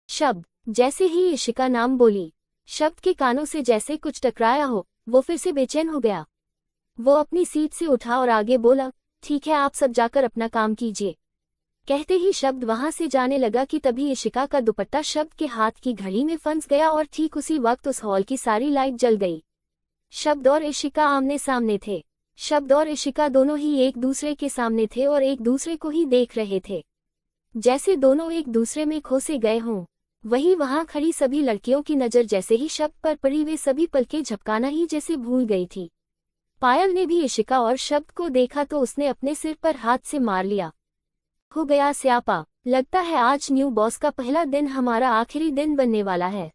शब्द। जैसे ही इशिका नाम बोली, शब्द के कानों से जैसे कुछ टकराया हो, वो फिर से बेचैन हो गया। वो अपनी सीट से उठा और आगे बोला, ठीक है, आप सब जाकर अपना काम कीजिए। कहते ही शब्द वहां से जाने लगा कि तभी इशिका का दुपट्टा शब्द के हाथ की घड़ी में फंस गया और ठीक उसी वक्त उस हॉल की सारी लाइट जल गई। शब्द और इशिका आमने सामने थे। शब्द और इशिका दोनों ही एक दूसरे के सामने थे और एक दूसरे को ही देख रहे थे, जैसे दोनों एक दूसरे में खोसे गए हों। वही वहां खड़ी सभी लड़कियों की नज़र जैसे ही शब्द पर पड़ी, वे सभी पलकें झपकाना ही जैसे भूल गई थी। पायल ने भी इशिका और शब्द को देखा तो उसने अपने सिर पर हाथ से मार लिया। हो गया स्यापा, लगता है आज न्यू बॉस का पहला दिन हमारा आखिरी दिन बनने वाला है।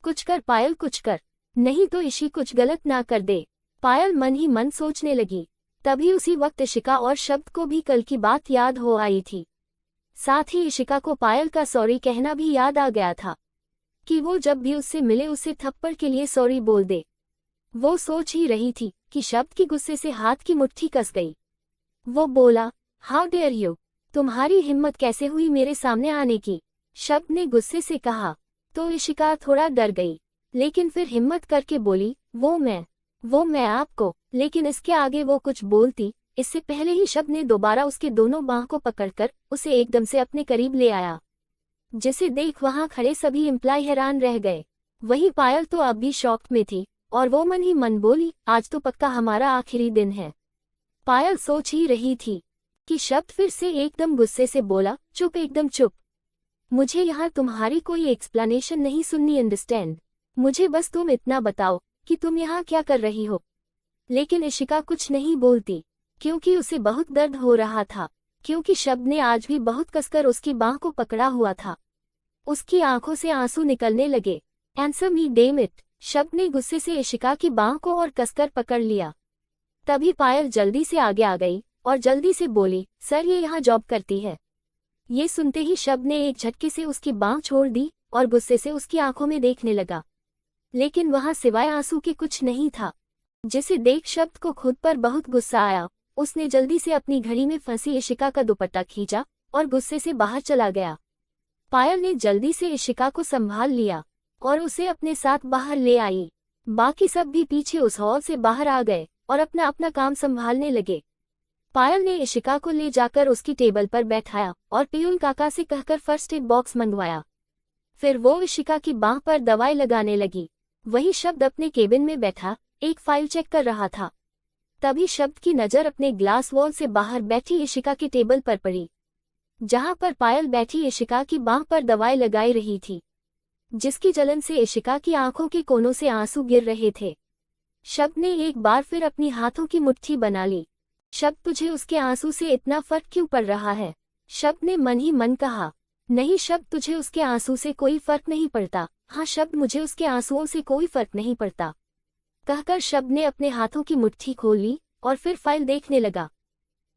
कुछ कर पायल, कुछ कर, नहीं तो इशी कुछ गलत ना कर दे। पायल मन ही मन सोचने लगी। तभी उसी वक्त इशिका और शब्द को भी कल की बात याद हो आई थी। साथ ही इशिका को पायल का सॉरी कहना भी याद आ गया था कि वो जब भी उससे मिले उसे थप्पड़ के लिए सॉरी बोल दे। वो सोच ही रही थी कि शब्द की गुस्से से हाथ की मुट्ठी कस गई। वो बोला, हाउ डेयर यू, तुम्हारी हिम्मत कैसे हुई मेरे सामने आने की? शब्द ने गुस्से से कहा। तो इशिका थोड़ा डर गई, लेकिन फिर हिम्मत करके बोली, वो मैं आपको। लेकिन इसके आगे वो कुछ बोलती, इससे पहले ही शब्द ने दोबारा उसके दोनों बाह को पकड़कर उसे एकदम से अपने करीब ले आया, जिसे देख वहां खड़े सभी एम्प्लॉय हैरान रह गए। वही पायल तो अब भी शॉक में थी और वो मन ही मन बोली, आज तो पक्का हमारा आखिरी दिन है। पायल सोच ही रही थी कि शब्द फिर से एकदम गुस्से से बोला, चुप, एकदम चुप। मुझे यहाँ तुम्हारी कोई एक्सप्लेनेशन नहीं सुननी, अंडरस्टैंड? मुझे बस तुम इतना बताओ कि तुम यहाँ क्या कर रही हो। लेकिन इशिका कुछ नहीं बोलती, क्योंकि उसे बहुत दर्द हो रहा था, क्योंकि शब्द ने आज भी बहुत कसकर उसकी बाह को पकड़ा हुआ था। उसकी आंखों से आंसू निकलने लगे। आंसर मी डैम इट, शब्द ने गुस्से से इशिका की बाह को और कसकर पकड़ लिया। तभी पायल जल्दी से आगे आ गई और जल्दी से बोली, सर ये यहाँ जॉब करती है। ये सुनते ही शब्द ने एक झटके से उसकी बाह छोड़ दी और गुस्से से उसकी आंखों में देखने लगा, लेकिन वहां सिवाय आंसू के कुछ नहीं था, जिसे देख शब्द को खुद पर बहुत गुस्सा आया। उसने जल्दी से अपनी घड़ी में फंसी इशिका का दुपट्टा खींचा और गुस्से से बाहर चला गया। पायल ने जल्दी से इशिका को संभाल लिया और उसे अपने साथ बाहर ले आई। बाकी सब भी पीछे उस हॉल से बाहर आ गए और अपना अपना काम संभालने लगे। पायल ने इशिका को ले जाकर उसकी टेबल पर बैठाया और पियून काका से कहकर फर्स्ट एड बॉक्स मंगवाया। फिर वो इशिका की बाह पर दवाई लगाने लगी। वही शब्द अपने केबिन में बैठा एक फाइल चेक कर रहा था। तभी शब्द की नज़र अपने ग्लास वॉल से बाहर बैठी इशिका की टेबल पर पड़ी, जहां पर पायल बैठी इशिका की बाह पर दवाई लगाई रही थी, जिसकी जलन से इशिका की आंखों के कोनों से आंसू गिर रहे थे। शब्द ने एक बार फिर अपनी हाथों की मुट्ठी बना ली। शब्द, तुझे उसके आंसू से इतना फर्क क्यों पड़ रहा है? शब्द ने मन ही मन कहा। नहीं शब्द, तुझे उसके आंसू से कोई फर्क नहीं पड़ता। हाँ शब्द, मुझे उसके आंसुओं से कोई फर्क नहीं पड़ता, कहकर शब्द ने अपने हाथों की मुट्ठी खोल ली और फिर फाइल देखने लगा।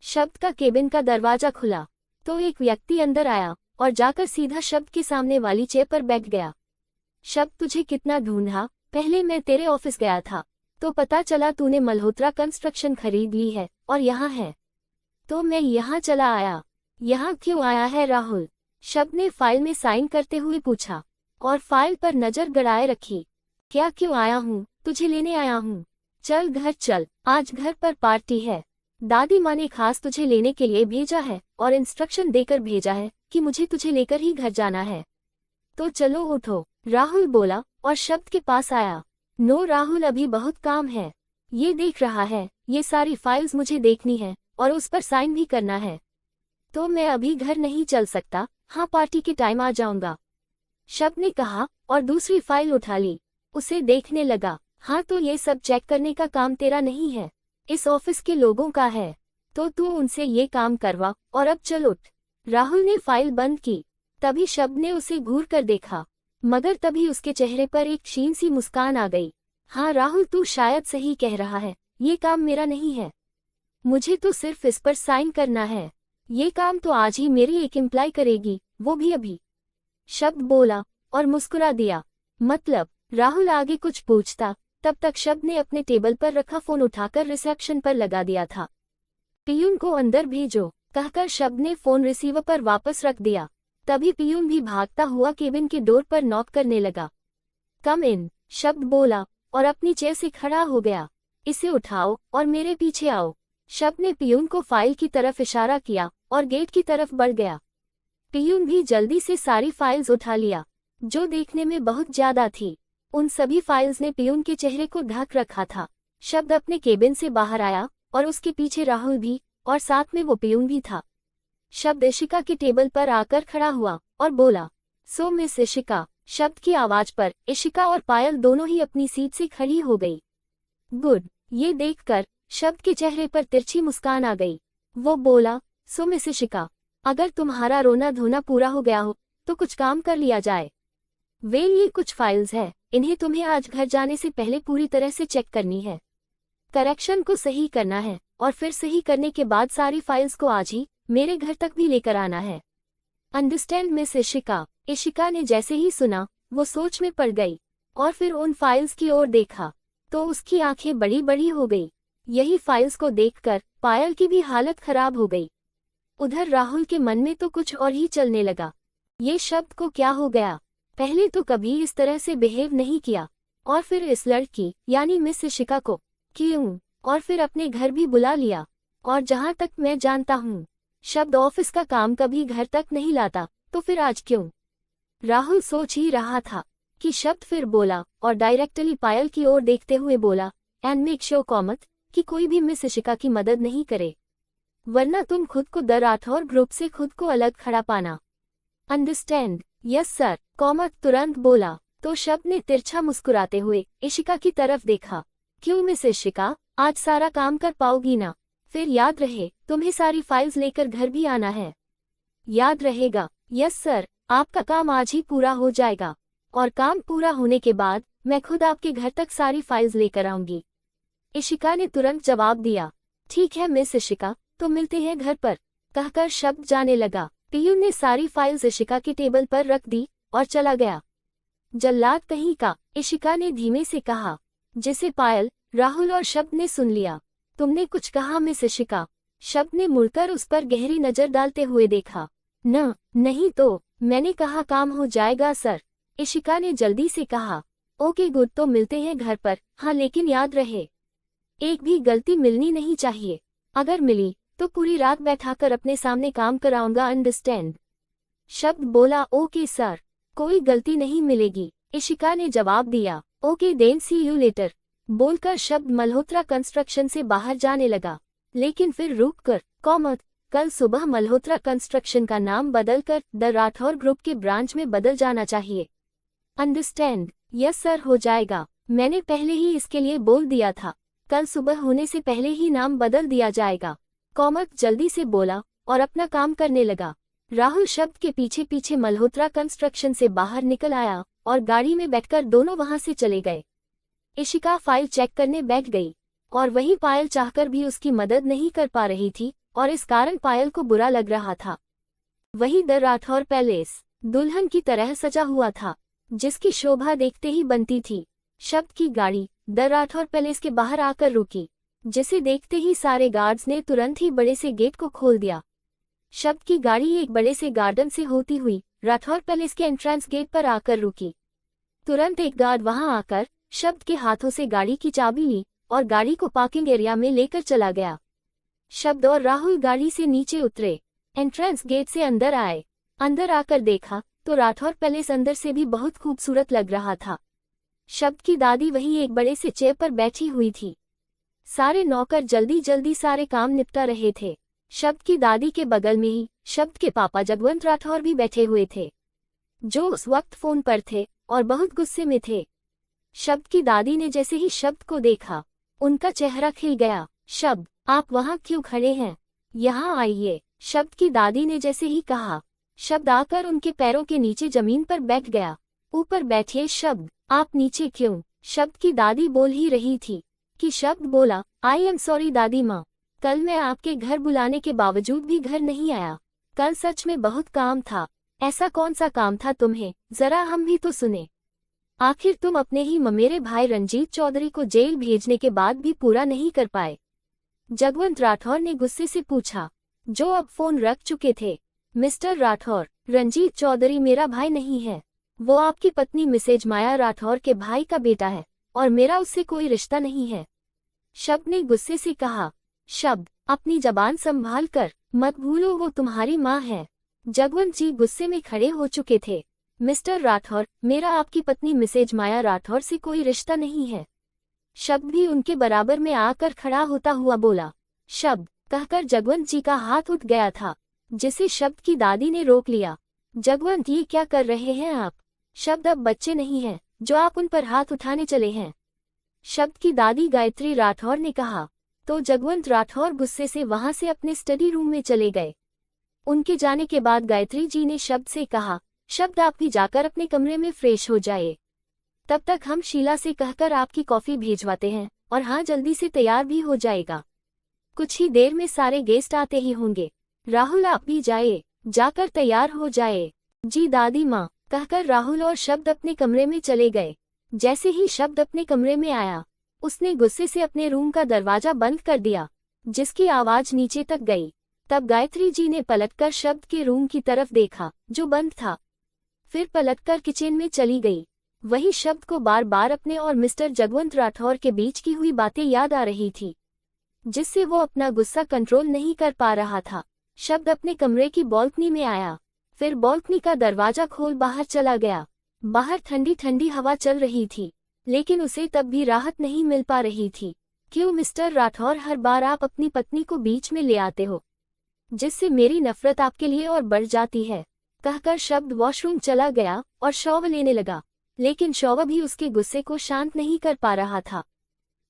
शब्द का केबिन का दरवाजा खुला तो एक व्यक्ति अंदर आया और जाकर सीधा शब्द के सामने वाली चेयर पर बैठ गया। शब्द, तुझे कितना ढूंढा, पहले मैं तेरे ऑफिस गया था तो पता चला तूने मल्होत्रा कंस्ट्रक्शन खरीद ली है और यहाँ है, तो मैं यहाँ चला आया। यहाँ क्यों आया है राहुल? शब्द ने फाइल में साइन करते हुए पूछा और फाइल पर नजर गड़ाए रखी। क्या क्यों आया हूँ? तुझे लेने आया हूँ। चल घर चल, आज घर पर पार्टी है। दादी माँ ने खास तुझे लेने के लिए भेजा है और इंस्ट्रक्शन देकर भेजा है कि मुझे तुझे लेकर ही घर जाना है। तो चलो उठो, राहुल बोला और शब्द के पास आया। नो राहुल, अभी बहुत काम है। ये देख रहा है, ये सारी फाइल्स मुझे देखनी है और उस पर साइन भी करना है, तो मैं अभी घर नहीं चल सकता। हाँ पार्टी के टाइम आ जाऊंगा, शब्द ने कहा और दूसरी फाइल उठा ली। उसे देखने लगा। हाँ तो ये सब चेक करने का काम तेरा नहीं है, इस ऑफिस के लोगों का है, तो तू उनसे ये काम करवा और अब चल उठ। राहुल ने फाइल बंद की। तभी शब्द ने उसे घूर कर देखा, मगर तभी उसके चेहरे पर एक क्षीण सी मुस्कान आ गई। हाँ राहुल, तू शायद सही कह रहा है, ये काम मेरा नहीं है, मुझे तो सिर्फ इस पर साइन करना है। ये काम तो आज ही मेरी एक एम्प्लॉय करेगी, वो भी अभी, शब्द बोला और मुस्कुरा दिया। मतलब? राहुल आगे कुछ पूछता तब तक शब्द ने अपने टेबल पर रखा फोन उठाकर रिसेप्शन पर लगा दिया था। पियून को अंदर भेजो कहकर शब्द ने फोन रिसीवर पर वापस रख दिया। तभी पियून भी भागता हुआ केबिन के डोर पर नॉक करने लगा। कम इन, शब्द बोला और अपनी चेयर से खड़ा हो गया। इसे उठाओ और मेरे पीछे आओ। शब्द ने पियून को फाइल की तरफ इशारा किया और गेट की तरफ बढ़ गया। पियून भी जल्दी से सारी फाइल्स उठा लिया, जो देखने में बहुत ज्यादा थी। उन सभी फाइल्स ने पियून के चेहरे को ढक रखा था। शब्द अपने केबिन से बाहर आया और उसके पीछे राहुल भी, और साथ में वो पियून भी था। शब्द इशिका के टेबल पर आकर खड़ा हुआ और बोला, सो मिस इशिका। शब्द की आवाज पर इशिका और पायल दोनों ही अपनी सीट से खड़ी हो गई। गुड, ये देखकर शब्द के चेहरे पर तिरछी मुस्कान आ गई। वो बोला, सो मिस इशिका, अगर तुम्हारा रोना धोना पूरा हो गया हो तो कुछ काम कर लिया जाए। ये कुछ फाइल्स है, इन्हें तुम्हें आज घर जाने से पहले पूरी तरह से चेक करनी है। करेक्शन को सही करना है और फिर सही करने के बाद सारी फाइल्स को आज ही मेरे घर तक भी लेकर आना है। Understand miss Ishika. इशिका ने जैसे ही सुना वो सोच में पड़ गई और फिर उन फाइल्स की ओर देखा तो उसकी आंखें बड़ी बड़ी हो गई। यही फाइल्स को देखकर पायल की भी हालत खराब हो गई। उधर राहुल के मन में तो कुछ और ही चलने लगा। ये शब्द को क्या हो गया? पहले तो कभी इस तरह से बिहेव नहीं किया, और फिर इस लड़की यानी मिस इशिका को क्यों, और फिर अपने घर भी बुला लिया। और जहां तक मैं जानता हूँ शब्द ऑफिस का काम कभी घर तक नहीं लाता, तो फिर आज क्यों? राहुल सोच ही रहा था कि शब्द फिर बोला और डायरेक्टली पायल की ओर देखते हुए बोला, एंड मेक श्योर कॉमत कि कोई भी मिस इशिका की मदद नहीं करे, वरना तुम खुद को द राठौर ग्रुप से खुद को अलग खड़ा पाना। अंडरस्टैंड? यस सर, कॉमत तुरंत बोला। तो शब्द ने तिरछा मुस्कुराते हुए इशिका की तरफ देखा। क्यों मिस इशिका, आज सारा काम कर पाओगी ना? फिर याद रहे तुम्हें सारी फाइल्स लेकर घर भी आना है। याद रहेगा? यस सर, आपका काम आज ही पूरा हो जाएगा, और काम पूरा होने के बाद मैं खुद आपके घर तक सारी फाइल्स लेकर आऊंगी। इशिका ने तुरंत जवाब दिया। ठीक है मिस इशिका, तो मिलते हैं घर पर, कहकर शब्द जाने लगा। पियून ने सारी फाइल्स इशिका के टेबल पर रख दी और चला गया। जल्लाद कहीं का, इशिका ने धीमे से कहा, जिसे पायल, राहुल और शब्द ने सुन लिया। तुमने कुछ कहा मिस इशिका? शब्द ने मुड़कर उस पर गहरी नजर डालते हुए देखा। नहीं तो मैंने कहा काम हो जाएगा सर, इशिका ने जल्दी से कहा। ओके गुड, तो मिलते हैं घर पर। हाँ लेकिन याद रहे, एक भी गलती मिलनी नहीं चाहिए। अगर मिली तो पूरी रात बैठाकर अपने सामने काम कराऊंगा। अंडरस्टैंड? शब्द बोला। ओके सर, कोई गलती नहीं मिलेगी, इशिका ने जवाब दिया। Okay then see you later, बोलकर शब्द मल्होत्रा कंस्ट्रक्शन से बाहर जाने लगा। लेकिन फिर रुक कर, कॉमत, कल सुबह मल्होत्रा कंस्ट्रक्शन का नाम बदलकर द राठौर ग्रुप के ब्रांच में बदल जाना चाहिए। अंडरस्टैंड? यस सर, हो जाएगा। मैंने पहले ही इसके लिए बोल दिया था, कल सुबह होने से पहले ही नाम बदल दिया जाएगा। कॉमत जल्दी से बोला और अपना काम करने लगा। राहुल शब्द के पीछे पीछे मल्होत्रा कंस्ट्रक्शन से बाहर निकल आया और गाड़ी में बैठकर दोनों वहां से चले गए। इशिका फाइल चेक करने बैठ गई और वहीं पायल चाहकर भी उसकी मदद नहीं कर पा रही थी और इस कारण पायल को बुरा लग रहा था। वही द राठौर पैलेस दुल्हन की तरह सजा हुआ था, जिसकी शोभा देखते ही बनती थी। शब्द की गाड़ी द राठौर पैलेस के बाहर आकर रुकी, जिसे देखते ही सारे गार्ड्स ने तुरंत ही बड़े से गेट को खोल दिया। शब्द की गाड़ी एक बड़े से गार्डन से होती हुई राठौर पैलेस के एंट्रेंस गेट पर आकर रुकी। तुरंत एक गार्ड वहां आकर शब्द के हाथों से गाड़ी की चाबी ली और गाड़ी को पार्किंग एरिया में लेकर चला गया। शब्द और राहुल गाड़ी से नीचे उतरे, एंट्रेंस गेट से अंदर आए। अंदर आकर देखा तो राठौर पैलेस अंदर से भी बहुत खूबसूरत लग रहा था। शब्द की दादी वहीं एक बड़े से चेयर पर बैठी हुई थी। सारे नौकर जल्दी जल्दी सारे काम निपटा रहे थे। शब्द की दादी के बगल में ही शब्द के पापा जगवंत राठौर भी बैठे हुए थे, जो उस वक्त फोन पर थे और बहुत गुस्से में थे। शब्द की दादी ने जैसे ही शब्द को देखा, उनका चेहरा खिल गया। शब्द, आप वहां क्यों खड़े हैं? यहाँ आइए, शब्द की दादी ने जैसे ही कहा। शब्द आकर उनके पैरों के नीचे जमीन पर बैठ गया। ऊपर बैठिए शब्द, आप नीचे क्यों? शब्द की दादी बोल ही रही थी कि शब्द बोला, आई एम सॉरी दादी माँ, कल मैं आपके घर बुलाने के बावजूद भी घर नहीं आया। कल सच में बहुत काम था। ऐसा कौन सा काम था तुम्हें? जरा हम भी तो सुने। आखिर तुम अपने ही ममेरे भाई रंजीत चौधरी को जेल भेजने के बाद भी पूरा नहीं कर पाए। जगवंत राठौर ने गुस्से से पूछा, जो अब फोन रख चुके थे। मिस्टर राठौर, रंजीत चौधरी मेरा भाई नहीं है। वो आपकी पत्नी मिसेज माया राठौर के भाई का बेटा है और मेरा उससे कोई रिश्ता नहीं है। शब्द ने गुस्से से कहा। शब्द, अपनी जबान संभाल कर मत भूलो, वो तुम्हारी माँ है। जगवंत जी गुस्से में खड़े हो चुके थे। मिस्टर राठौर, मेरा आपकी पत्नी मिसेज माया राठौर से कोई रिश्ता नहीं है। शब्द भी उनके बराबर में आकर खड़ा होता हुआ बोला। शब्द कहकर जगवंत जी का हाथ उठ गया था, जिसे शब्द की दादी ने रोक लिया। जगवंत, ये क्या कर रहे हैं आप? शब्द, अब बच्चे नहीं हैं जो आप उन पर हाथ उठाने चले हैं, शब्द की दादी गायत्री राठौर ने कहा। तो जगवंत राठौर गुस्से से वहां से अपने स्टडी रूम में चले गए। उनके जाने के बाद गायत्री जी ने शब्द से कहा, शब्द आप भी जाकर अपने कमरे में फ्रेश हो जाए। तब तक हम शीला से कहकर आपकी कॉफी भेजवाते हैं, और हाँ, जल्दी से तैयार भी हो जाएगा। कुछ ही देर में सारे गेस्ट आते ही होंगे। राहुल, आप भी जाए, जाकर तैयार हो जाए। जी दादी माँ, कहकर राहुल और शब्द अपने कमरे में चले गए। जैसे ही शब्द अपने कमरे में आया, उसने गुस्से से अपने रूम का दरवाजा बंद कर दिया, जिसकी आवाज नीचे तक गई। तब गायत्री जी ने पलटकर शब्द के रूम की तरफ देखा, जो बंद था। फिर पलटकर किचन में चली गई। वही शब्द को बार बार अपने और मिस्टर जगवंत राठौर के बीच की हुई बातें याद आ रही थी, जिससे वो अपना गुस्सा कंट्रोल नहीं कर पा रहा था। शब्द अपने कमरे की बालकनी में आया, फिर बालकनी का दरवाजा खोल बाहर चला गया। बाहर ठंडी ठंडी हवा चल रही थी, लेकिन उसे तब भी राहत नहीं मिल पा रही थी। क्यों मिस्टर राठौर, हर बार आप अपनी पत्नी को बीच में ले आते हो, जिससे मेरी नफरत आपके लिए और बढ़ जाती है, कहकर शब्द वॉशरूम चला गया और शॉवर लेने लगा। लेकिन शॉवर भी उसके गुस्से को शांत नहीं कर पा रहा था।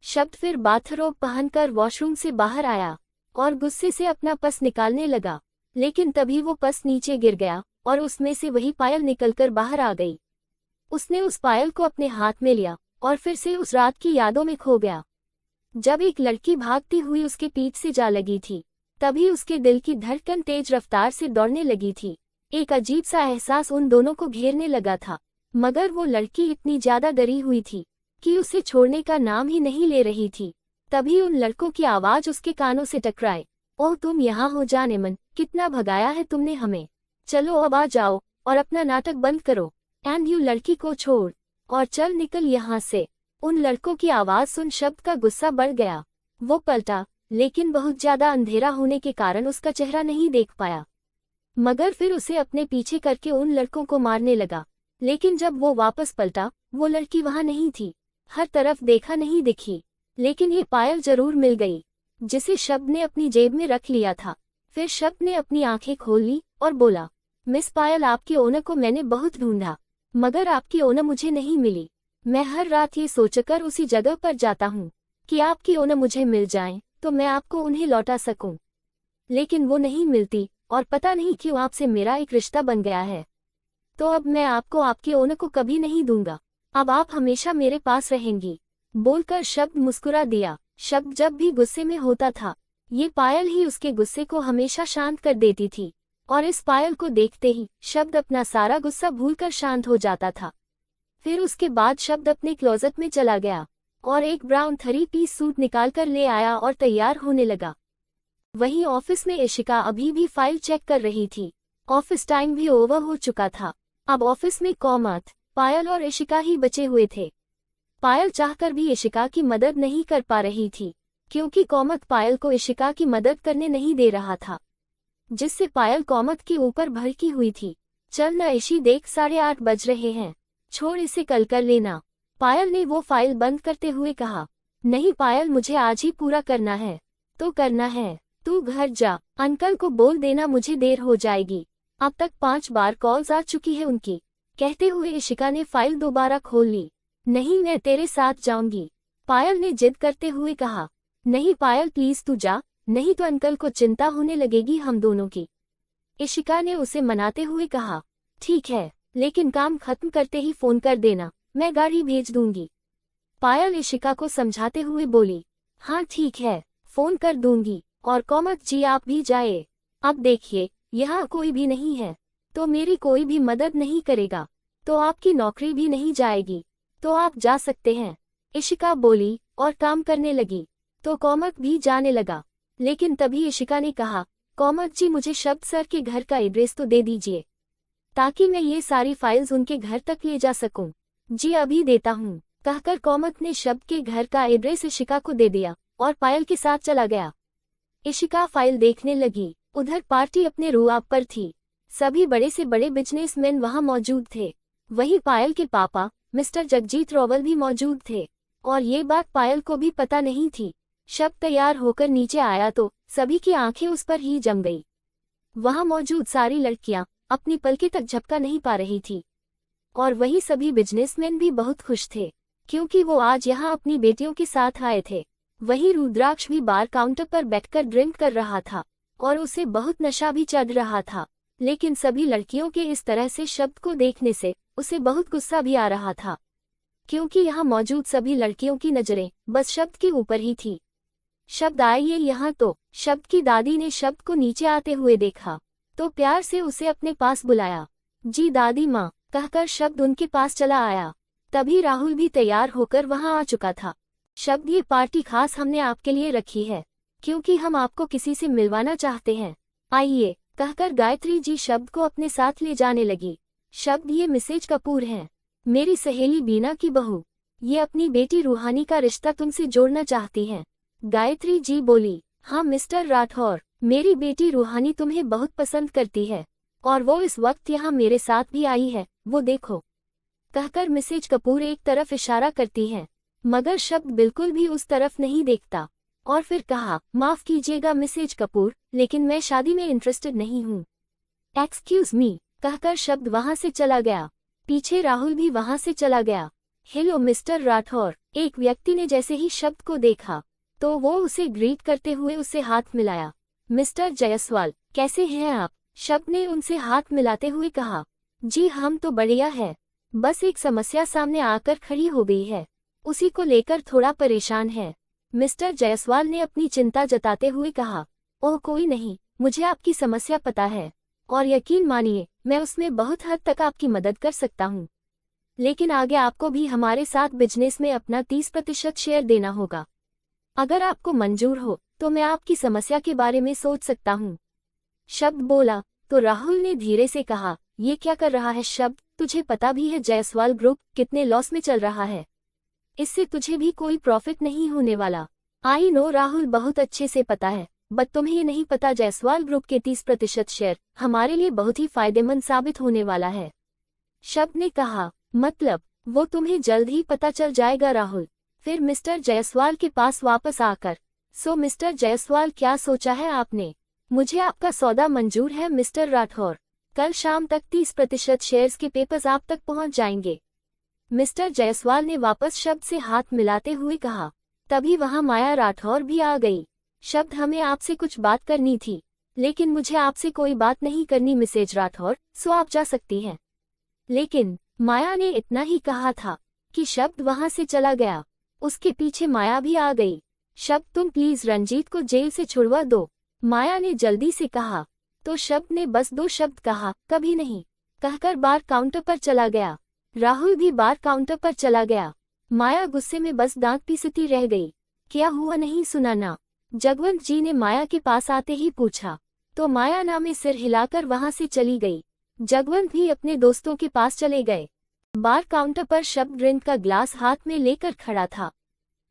शब्द फिर बाथरोब पहनकर वॉशरूम से बाहर आया और गुस्से से अपना पस निकालने लगा, लेकिन तभी वो पस नीचे गिर गया और उसमें से वही पायल निकलकर बाहर आ गई। उसने उस पायल को अपने हाथ में लिया और फिर से उस रात की यादों में खो गया, जब एक लड़की भागती हुई उसके पीठ से जा लगी थी। तभी उसके दिल की धड़कन तेज रफ्तार से दौड़ने लगी थी। एक अजीब सा एहसास उन दोनों को घेरने लगा था, मगर वो लड़की इतनी ज्यादा डरी हुई थी कि उसे छोड़ने का नाम ही नहीं ले रही थी। तभी उन लड़कों की आवाज उसके कानों से टकराए। ओह, तुम यहाँ हो जाने मन, कितना भगाया है तुमने हमें। चलो अब आ जाओ और अपना नाटक बंद करो, एंड यू लड़की को छोड़ और चल निकल यहाँ से। उन लड़कों की आवाज सुन शब्द का गुस्सा बढ़ गया। वो पलटा, लेकिन बहुत ज्यादा अंधेरा होने के कारण उसका चेहरा नहीं देख पाया, मगर फिर उसे अपने पीछे करके उन लड़कों को मारने लगा। लेकिन जब वो वापस पलटा, वो लड़की वहां नहीं थी। हर तरफ देखा, नहीं दिखी, लेकिन ये पायल जरूर मिल गई, जिसे शब्द ने अपनी जेब में रख लिया था। फिर शब्द ने अपनी आंखें खोल ली और बोला, मिस पायल, आपकी ओनर को मैंने बहुत ढूंढा, मगर आपकी ओनर मुझे नहीं मिली। मैं हर रात ये सोचकर उसी जगह पर जाता हूँ कि आपकी ओनर मुझे मिल जाएं, तो मैं आपको उन्हें लौटा सकूं, लेकिन वो नहीं मिलती, और पता नहीं क्यों आपसे मेरा एक रिश्ता बन गया है। तो अब मैं आपको आपके ओनर को कभी नहीं दूंगा, अब आप हमेशा मेरे पास रहेंगी, बोलकर शब्द मुस्कुरा दिया। शब्द जब भी गुस्से में होता था, ये पायल ही उसके गुस्से को हमेशा शांत कर देती थी, और इस पायल को देखते ही शब्द अपना सारा गुस्सा भूलकर शांत हो जाता था। फिर उसके बाद शब्द अपने क्लोजेट में चला गया और एक ब्राउन 3 पीस सूट निकालकर ले आया और तैयार होने लगा। वहीं ऑफिस में इशिका अभी भी फाइल चेक कर रही थी। ऑफिस टाइम भी ओवर हो चुका था। अब ऑफिस में कोमत, पायल और इशिका ही बचे हुए थे। पायल चाहकर भी इशिका की मदद नहीं कर पा रही थी, क्योंकि कोमत पायल को इशिका की मदद करने नहीं दे रहा था, जिससे पायल कोमत के ऊपर भड़की हुई थी। चल न इशी, देख 8:30 बज रहे हैं, छोड़ इसे कल कर लेना, पायल ने वो फाइल बंद करते हुए कहा। नहीं पायल, मुझे आज ही पूरा करना है। तो करना है, तू घर जा, अंकल को बोल देना मुझे देर हो जाएगी, अब तक 5 बार कॉल्स आ चुकी है उनकी। कहते हुए इशिका ने फाइल दोबारा खोल ली। नहीं, मैं तेरे साथ जाऊंगी, पायल ने जिद करते हुए कहा। नहीं पायल प्लीज तू जा, नहीं तो अंकल को चिंता होने लगेगी हम दोनों की, इशिका ने उसे मनाते हुए कहा। ठीक है, लेकिन काम खत्म करते ही फोन कर देना, मैं गाड़ी भेज दूंगी, पायल इशिका को समझाते हुए बोली। हाँ ठीक है, फोन कर दूंगी, और कोमत जी आप भी जाए। अब देखिए, यहाँ कोई भी नहीं है, तो मेरी कोई भी मदद नहीं करेगा, तो आपकी नौकरी भी नहीं जाएगी, तो आप जा सकते हैं। इशिका बोली और काम करने लगी। तो कोमक भी जाने लगा। लेकिन तभी इशिका ने कहा, कोमक जी मुझे शब्द सर के घर का एड्रेस तो दे दीजिए, ताकि मैं ये सारी फाइल्स उनके घर तक ले जा सकूं। जी अभी देता हूँ, कहकर कोमक ने शब्द के घर का एड्रेस इशिका को दे दिया और पायल के साथ चला गया। इशिका फाइल देखने लगी। उधर पार्टी अपने रुआब पर थी। सभी बड़े से बड़े बिजनेसमैन वहां मौजूद थे। वहीं पायल के पापा मिस्टर जगजीत रोवल भी मौजूद थे और ये बात पायल को भी पता नहीं थी। शब्द तैयार होकर नीचे आया तो सभी की आंखें उस पर ही जम गई। वहां मौजूद सारी लड़कियां अपनी पलकें तक झपका नहीं पा रही थी और वही सभी बिजनेसमैन भी बहुत खुश थे, क्योंकि वो आज यहाँ अपनी बेटियों के साथ आए थे। वही रुद्राक्ष भी बार काउंटर पर बैठकर ड्रिंक कर रहा था और उसे बहुत नशा भी चढ़ रहा था। लेकिन सभी लड़कियों के इस तरह से शब्द को देखने से उसे बहुत गुस्सा भी आ रहा था, क्योंकि यहाँ मौजूद सभी लड़कियों की नजरें बस शब्द के ऊपर ही थी। शब्द आइए यहाँ। तो शब्द की दादी ने शब्द को नीचे आते हुए देखा तो प्यार से उसे अपने पास बुलाया। जी दादी माँ, कहकर शब्द उनके पास चला आया। तभी राहुल भी तैयार होकर वहां आ चुका था। शब्द, ये पार्टी खास हमने आपके लिए रखी है, क्योंकि हम आपको किसी से मिलवाना चाहते हैं, आइए, कहकर गायत्री जी शब्द को अपने साथ ले जाने लगी। शब्द, ये मिसेज कपूर हैं, मेरी सहेली बीना की बहू। ये अपनी बेटी रूहानी का रिश्ता तुमसे जोड़ना चाहती हैं। गायत्री जी बोली, हाँ मिस्टर राठौर, मेरी बेटी रूहानी तुम्हें बहुत पसंद करती है और वो इस वक्त यहाँ मेरे साथ भी आई है, वो देखो, कहकर मिसेज कपूर एक तरफ इशारा करती हैं, मगर शब्द बिल्कुल भी उस तरफ नहीं देखता और फिर कहा, माफ कीजिएगा मिसेज कपूर, लेकिन मैं शादी में इंटरेस्टेड नहीं हूँ। एक्सक्यूज मी, कहकर शब्द वहां से चला गया। पीछे राहुल भी वहां से चला गया। हेलो मिस्टर राठौर, एक व्यक्ति ने जैसे ही शब्द को देखा तो वो उसे ग्रीट करते हुए उसे हाथ मिलाया। मिस्टर जायसवाल, कैसे हैं आप? शब्द ने उनसे हाथ मिलाते हुए कहा। जी हम तो बढ़िया है, बस एक समस्या सामने आकर खड़ी हो गई है, उसी को लेकर थोड़ा परेशान है। मिस्टर जायसवाल ने अपनी चिंता जताते हुए कहा। ओह कोई नहीं, मुझे आपकी समस्या पता है और यकीन मानिए मैं उसमें बहुत हद तक आपकी मदद कर सकता हूँ, लेकिन आगे आपको भी हमारे साथ बिजनेस में अपना 30% शेयर देना होगा। अगर आपको मंजूर हो तो मैं आपकी समस्या के बारे में सोच सकता हूँ। शब्द बोला तो राहुल ने धीरे से कहा, ये क्या कर रहा है शब्द, तुझे पता भी है जायसवाल ग्रुप कितने लॉस में चल रहा है, इससे तुझे भी कोई प्रॉफिट नहीं होने वाला। आई नो राहुल, बहुत अच्छे से पता है, बट तुम्हें ये नहीं पता जायसवाल ग्रुप के 30% शेयर हमारे लिए बहुत ही फायदेमंद साबित होने वाला है। शब्द ने कहा, मतलब? वो तुम्हें जल्द ही पता चल जाएगा राहुल। फिर मिस्टर जायसवाल के पास वापस आकर, सो मिस्टर जायसवाल, क्या सोचा है आपने? मुझे आपका सौदा मंजूर है मिस्टर राठौर, कल शाम तक 30% शेयर्स के पेपर्स आप तक पहुंच जाएंगे। मिस्टर जायसवाल ने वापस शब्द से हाथ मिलाते हुए कहा। तभी वहां माया राठौर भी आ गई। शब्द, हमें आपसे कुछ बात करनी थी, लेकिन मुझे आपसे कोई बात नहीं करनी मिसेज राठौर, सो आप जा सकती हैं। लेकिन माया ने इतना ही कहा था कि शब्द वहां से चला गया। उसके पीछे माया भी आ गई। शब्द, तुम प्लीज रंजीत को जेल से छुड़वा दो, माया ने जल्दी से कहा। तो शब्द ने बस 2 शब्द कहा, कभी नहीं, कहकर बार काउंटर पर चला गया। राहुल भी बार काउंटर पर चला गया। माया गुस्से में बस दांत पीसती रह गई। क्या हुआ, नहीं सुना ना? जगवंत जी ने माया के पास आते ही पूछा। तो माया ना में सिर हिलाकर वहां से चली गई। जगवंत भी अपने दोस्तों के पास चले गए। बार काउंटर पर शब्द ड्रिंक का ग्लास हाथ में लेकर खड़ा था।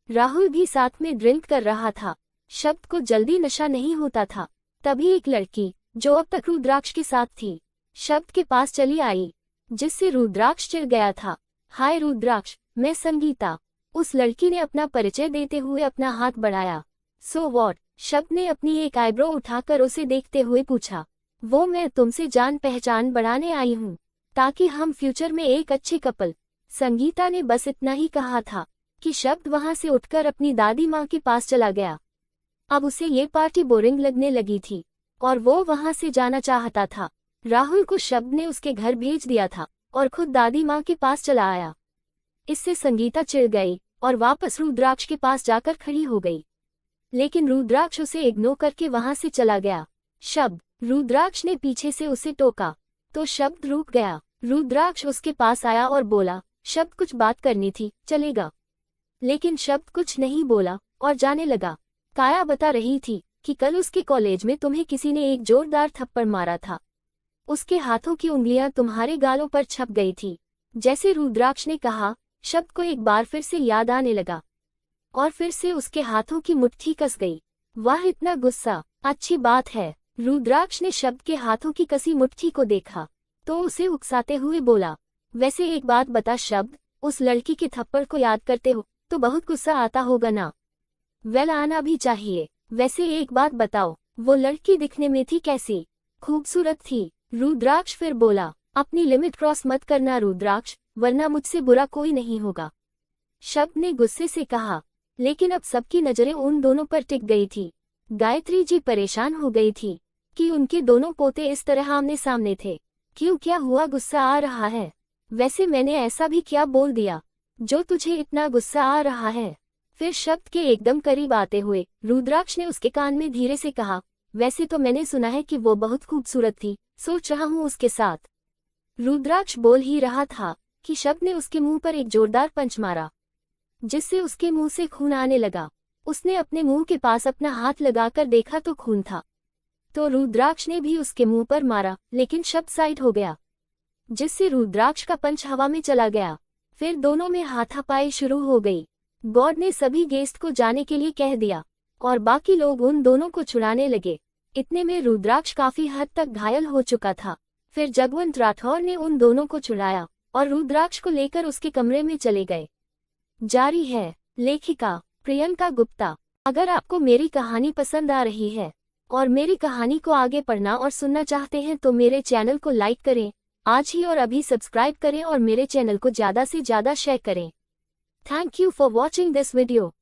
राहुल भी साथ में ड्रिंक कर रहा था। शब्द को जल्दी नशा नहीं होता था। तभी एक लड़की जो अब तक रुद्राक्ष के साथ थी शब्द के पास चली आई, जिससे रुद्राक्ष चिढ़ गया था। हाय रुद्राक्ष, मैं संगीता। उस लड़की ने अपना परिचय देते हुए अपना हाथ बढ़ाया। So what? शब्द ने अपनी एक आईब्रो उठाकर उसे देखते हुए पूछा। वो मैं तुमसे जान पहचान बढ़ाने आई हूँ, ताकि हम फ्यूचर में एक अच्छे कपल। संगीता ने बस इतना ही कहा था कि शब्द वहां से उठकर अपनी दादी माँ के पास चला गया। अब उसे ये पार्टी बोरिंग लगने लगी थी और वो वहां से जाना चाहता था। राहुल को शब्द ने उसके घर भेज दिया था और खुद दादी माँ के पास चला आया। इससे संगीता चिढ़ गई और वापस रुद्राक्ष के पास जाकर खड़ी हो गई, लेकिन रुद्राक्ष उसे इग्नोर करके वहां से चला गया। शब्द, रुद्राक्ष ने पीछे से उसे टोका तो शब्द रुक गया। रुद्राक्ष उसके पास आया और बोला, शब्द कुछ बात करनी थी, चलेगा। लेकिन शब्द कुछ नहीं बोला और जाने लगा। काया बता रही थी कि कल उसके कॉलेज में तुम्हें किसी ने एक जोरदार थप्पड़ मारा था। उसके हाथों की उंगलियां तुम्हारे गालों पर छप गई थी। जैसे रुद्राक्ष ने कहा, शब्द को एक बार फिर से याद आने लगा और फिर से उसके हाथों की मुट्ठी कस गई। वाह, इतना गुस्सा, अच्छी बात है। रुद्राक्ष ने शब्द के हाथों की कसी मुट्ठी को देखा तो उसे उकसाते हुए बोला, वैसे एक बात बता शब्द, उस लड़की के थप्पड़ को याद करते हो तो बहुत गुस्सा आता होगा ना? वेल, आना भी चाहिए। वैसे एक बात बताओ, वो लड़की दिखने में थी कैसी? खूबसूरत थी। रुद्राक्ष फिर बोला, अपनी लिमिट क्रॉस मत करना रुद्राक्ष, वरना मुझसे बुरा कोई नहीं होगा। शब्द ने गुस्से से कहा। लेकिन अब सबकी नजरें उन दोनों पर टिक गई थी। गायत्री जी परेशान हो गई थी कि उनके दोनों पोते इस तरह आमने सामने थे। क्यों, क्या हुआ, गुस्सा आ रहा है? वैसे मैंने ऐसा भी क्या बोल दिया जो तुझे इतना गुस्सा आ रहा है? फिर शब्द के एकदम करीब आते हुए रुद्राक्ष ने उसके कान में धीरे से कहा, वैसे तो मैंने सुना है कि वो बहुत खूबसूरत थी, सोच रहा हूँ उसके साथ। रुद्राक्ष बोल ही रहा था कि शब्द ने उसके मुंह पर एक जोरदार पंच मारा जिससे उसके मुंह से खून आने लगा। उसने अपने मुंह के पास अपना हाथ लगाकर देखा तो खून था। तो रुद्राक्ष ने भी उसके मुंह पर मारा, लेकिन शब्द साइड हो गया जिससे रुद्राक्ष का पंच हवा में चला गया। फिर दोनों में हाथापाई शुरू हो गई। गॉड ने सभी गेस्ट को जाने के लिए कह दिया और बाकी लोग उन दोनों को छुड़ाने लगे। इतने में रुद्राक्ष काफी हद तक घायल हो चुका था। फिर जगवंत राठौर ने उन दोनों को छुड़ाया और रुद्राक्ष को लेकर उसके कमरे में चले गए। जारी है लेखिका प्रियंका गुप्ता। अगर आपको मेरी कहानी पसंद आ रही है और मेरी कहानी को आगे पढ़ना और सुनना चाहते हैं तो मेरे चैनल को लाइक करें आज ही और अभी सब्सक्राइब करें और मेरे चैनल को ज़्यादा से ज़्यादा शेयर करें। Thank you for watching this video.